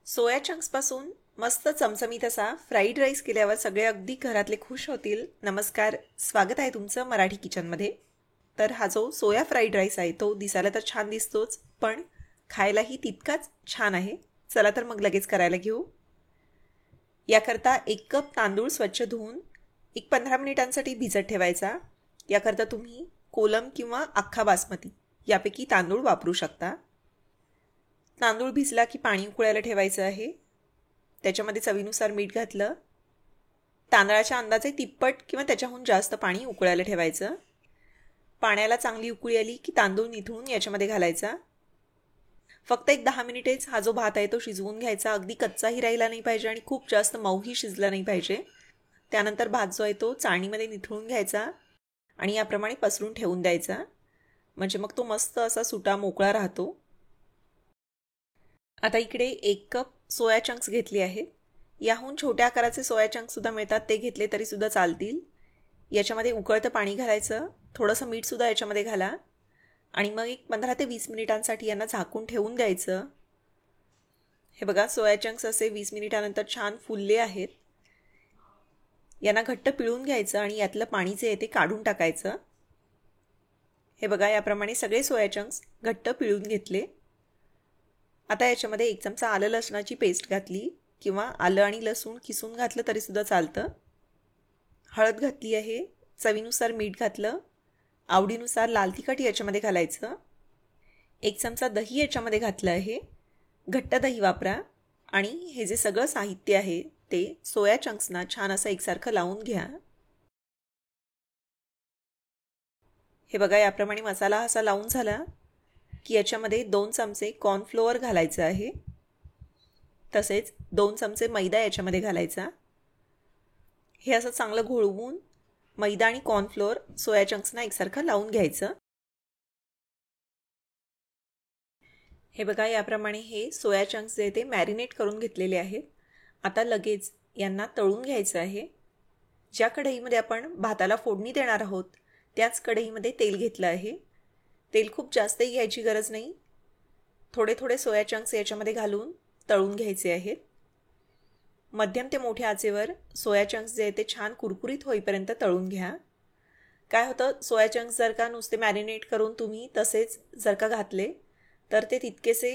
सोया चंक्सपासून मस्त चमचमीत असा फ्राईड राईस केल्यावर सगळे अगदी घरातले खुश होतील. नमस्कार, स्वागत आहे तुमचं मराठी किचनमध्ये. तर हा जो सोया फ्राईड राईस आहे तो दिसायला तर छान दिसतोच, पण खायलाही तितकाच छान आहे. चला तर मग लगेच करायला घेऊ. याकरता 1 कप तांदूळ स्वच्छ धुवून 15 मिनिटांसाठी भिजत ठेवायचा. याकरता तुम्ही कोलम किंवा अख्खा बासमती यापैकी तांदूळ वापरू शकता. तांदूळ भिजला की पाणी उकळायला ठेवायचं आहे. त्याच्यामध्ये चवीनुसार मीठ घातलं. तांदळाच्या अंदाजे तिप्पट किंवा त्याच्याहून जास्त पाणी उकळायला ठेवायचं. पाण्याला चांगली उकळी आली की तांदूळ निथळून याच्यामध्ये घालायचा. फक्त 10 मिनिटेच हा जो भात आहे तो शिजवून घ्यायचा. अगदी कच्चाही राहिला नाही पाहिजे आणि खूप जास्त मऊही शिजला नाही पाहिजे. त्यानंतर भात जो आहे तो चाळणीमध्ये निथळून घ्यायचा आणि याप्रमाणे पसरून ठेवून द्यायचा. म्हणजे मग तो मस्त असा सुटा मोकळा राहतो. आता इकडे 1 कप सोया चंक्स घेतले आहेत. याहून छोट्या आकाराचे सोया चंक्ससुद्धा मिळतात, ते घेतले तरीसुद्धा चालतील. याच्यामध्ये उकळतं पाणी घालायचं. थोडंसं मीठसुद्धा याच्यामध्ये घाला आणि मग 15 ते 20 मिनिटांसाठी यांना झाकून ठेवून द्यायचं. हे बघा, सोया चंक्स असे 20 मिनिटानंतर छान फुलले आहेत. यांना घट्ट पिळून घ्यायचं आणि यातलं पाणी जे आहे ते काढून टाकायचं. हे बघा, याप्रमाणे सगळे सोया चंक्स घट्ट पिळून घेतले. आता याच्यामध्ये 1 चमचा आलं लसणाची पेस्ट घातली किंवा आलं आणि लसूण किसून घातलं तरीसुद्धा चालतं. हळद घातली आहे. चवीनुसार मीठ घातलं. आवडीनुसार लाल तिखट याच्यामध्ये घालायचं. 1 चमचा दही याच्यामध्ये घातलं आहे. घट्ट दही वापरा आणि हे जे सगळं साहित्य आहे ते सोया चंक्सना छान असं एकसारखं लावून घ्या. हे बघा, याप्रमाणे मसाला असा लावून झाला की याच्यामध्ये 2 चमचे कॉर्नफ्लोअर घालायचं आहे. तसेच 2 चमचे मैदा याच्यामध्ये घालायचा. हे असं चांगलं घोळवून मैदा आणि कॉर्नफ्लोअर सोया चंक्सना एकसारखं लावून घ्यायचं. हे बघा, याप्रमाणे हे सोया चंक्स जे ते मॅरिनेट करून घेतलेले आहेत. आता लगेच यांना तळून घ्यायचं आहे. ज्या कढईमध्ये आपण भाताला फोडणी देणार आहोत त्याच कढईमध्ये तेल घेतलं आहे. तेल खूप जास्तही घ्यायची गरज नाही. थोडे थोडे सोया चंक्स याच्यामध्ये घालून तळून घ्यायचे आहेत. मध्यम ते मोठ्या आचेवर सोया चंक्स जे आहे ते छान कुरकुरीत होईपर्यंत तळून घ्या. काय होतं, सोया चंक्स जर का नुसते मॅरिनेट करून तुम्ही तसेच जर का घातले तर ते तितकेसे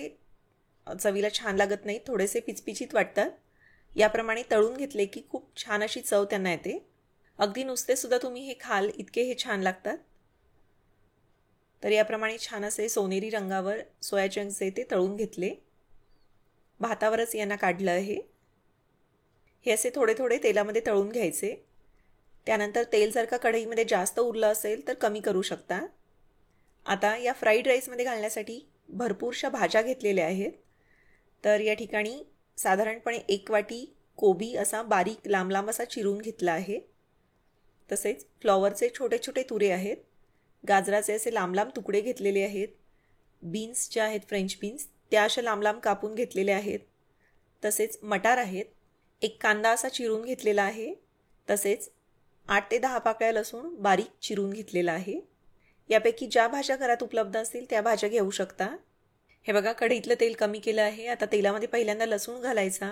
चवीला छान लागत नाही, थोडेसे पिचपिचीत वाटतात. याप्रमाणे तळून घेतले की खूप छान अशी चव त्यांना येते. अगदी नुसते सुद्धा तुम्ही हे खाल इतके हे छान लागतात. तर याप्रमाणे छान असे सोनेरी रंगावर सोया चंक्स जे ते तळून घेतले. भातावरच यांना काढलं आहे. हे असे थोडे थोडे तेलामध्ये तळून घ्यायचे. त्यानंतर तेल जर का कढईमध्ये जास्त उरलं असेल तर कमी करू शकता. आता या फ्राईड राईसमध्ये घालण्यासाठी भरपूरशा भाज्या घेतलेल्या आहेत. तर या ठिकाणी साधारणपणे 1 वाटी कोबी असा बारीक लांब लांब असा चिरून घेतला आहे. तसेच फ्लॉवरचे छोटे छोटे तुरे आहेत. गाजराचे असे लांब लांब तुकडे घेतलेले आहेत. बीन्स ज्या आहेत, फ्रेंच बीन्स, त्या अशा लांब लांब कापून घेतलेल्या आहेत. तसेच मटार आहेत. 1 कांदा असा चिरून घेतलेला आहे. तसेच 8 ते 10 पाकळ्या लसूण बारीक चिरून घेतलेला आहे. यापैकी ज्या भाज्या घरात उपलब्ध असतील त्या भाज्या घेऊ शकता. हे बघा, कढईतलं तेल कमी केलं आहे. आता तेलामध्ये पहिल्यांदा लसूण घालायचा.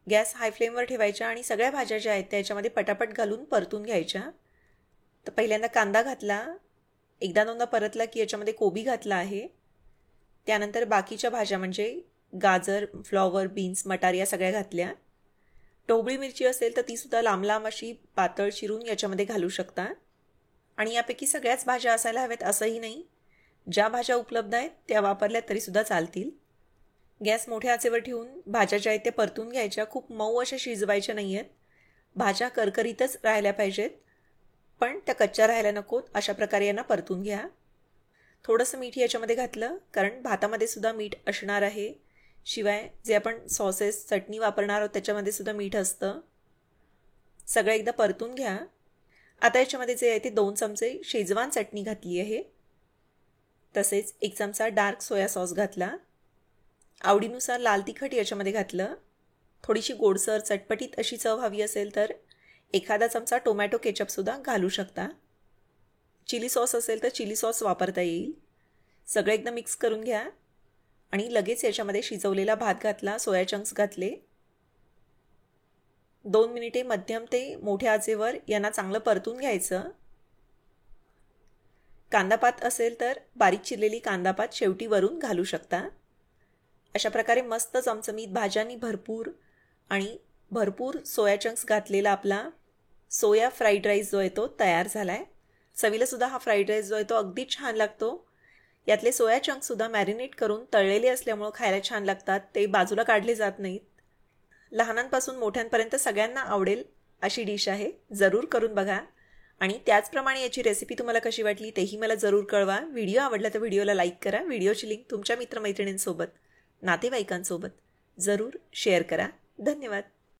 गॅस हाय फ्लेमवर ठेवायचा आणि सगळ्या भाज्या ज्या आहेत त्याच्यामध्ये पटापट घालून परतून घ्यायच्या. तर पहिल्यांदा कांदा घातला. 1-2दा परतला की याच्यामध्ये कोबी घातला आहे. त्यानंतर बाकीच्या भाज्या म्हणजे गाजर, फ्लॉवर, बीन्स, मटार या सगळ्या घातल्या. ढोबळी मिरची असेल तर तीसुद्धा लांब लांब अशी पातळ चिरून याच्यामध्ये घालू शकता. आणि यापैकी सगळ्याच भाज्या असायला हव्यात असंही नाही. ज्या भाज्या उपलब्ध आहेत त्या वापरल्या तरीसुद्धा चालतील. गॅस मोठ्या आचेवर ठेवून भाज्या ज्या आहेत त्या परतून घ्यायच्या. खूप मऊ अशा शिजवायच्या नाही आहेत. भाज्या करकरीतच राहिल्या पाहिजेत, पण त्या कच्च्या राहायला नकोत. अशा प्रकारे यांना परतून घ्या. थोडंसं मीठ याच्यामध्ये घातलं कारण भातामध्ये सुद्धा मीठ असणार आहे. शिवाय जे आपण सॉसेस, चटणी वापरणार आहोत त्याच्यामध्ये सुद्धा मीठ असतं. सगळं एकदा परतून घ्या. आता याच्यामध्ये जे आहे ते 2 चमचे शेजवान चटणी घातली आहे. तसेच 1 चमचा डार्क सोया सॉस घातला. आवडीनुसार लाल तिखट याच्यामध्ये घातलं. थोडीशी गोडसर चटपटीत अशी चव हवी असेल तर एखादा चमचा टोमॅटो केचपसुद्धा घालू शकता. चिली सॉस असेल तर चिली सॉस वापरता येईल. सगळं एकदा मिक्स करून घ्या. आणि लगेच याच्यामध्ये शिजवलेला भात घातला, सोया चंक्स घातले. 2 मिनिटे मध्यम ते मोठ्या आचेवर यांना चांगलं परतून घ्यायचं. कांदापात असेल तर बारीक चिरलेली कांदापात शेवटी वरून घालू शकता. अशा प्रकारे मस्त चमचमीत भाज्यांनी भरपूर सोया चंक्स घातलेला आपला सोया फ्राईड राईस जो आहे तो तयार झाला आहे. चवीला सुद्धा हा फ्राईड राईस जो आहे तो अगदी छान लागतो. यातले सोया चंक्ससुद्धा मॅरिनेट करून तळलेले असल्यामुळं खायला छान लागतात. ते बाजूला काढले जात नाहीत. लहानांपासून मोठ्यांपर्यंत सगळ्यांना आवडेल अशी डिश आहे. जरूर करून बघा. आणि त्याचप्रमाणे याची रेसिपी तुम्हाला कशी वाटली तेही मला जरूर कळवा. व्हिडिओ आवडला तर व्हिडिओला लाईक करा. व्हिडिओची लिंक तुमच्या मित्रमैत्रिणींसोबत, नातेवाईकांसोबत जरूर शेअर करा. धन्यवाद.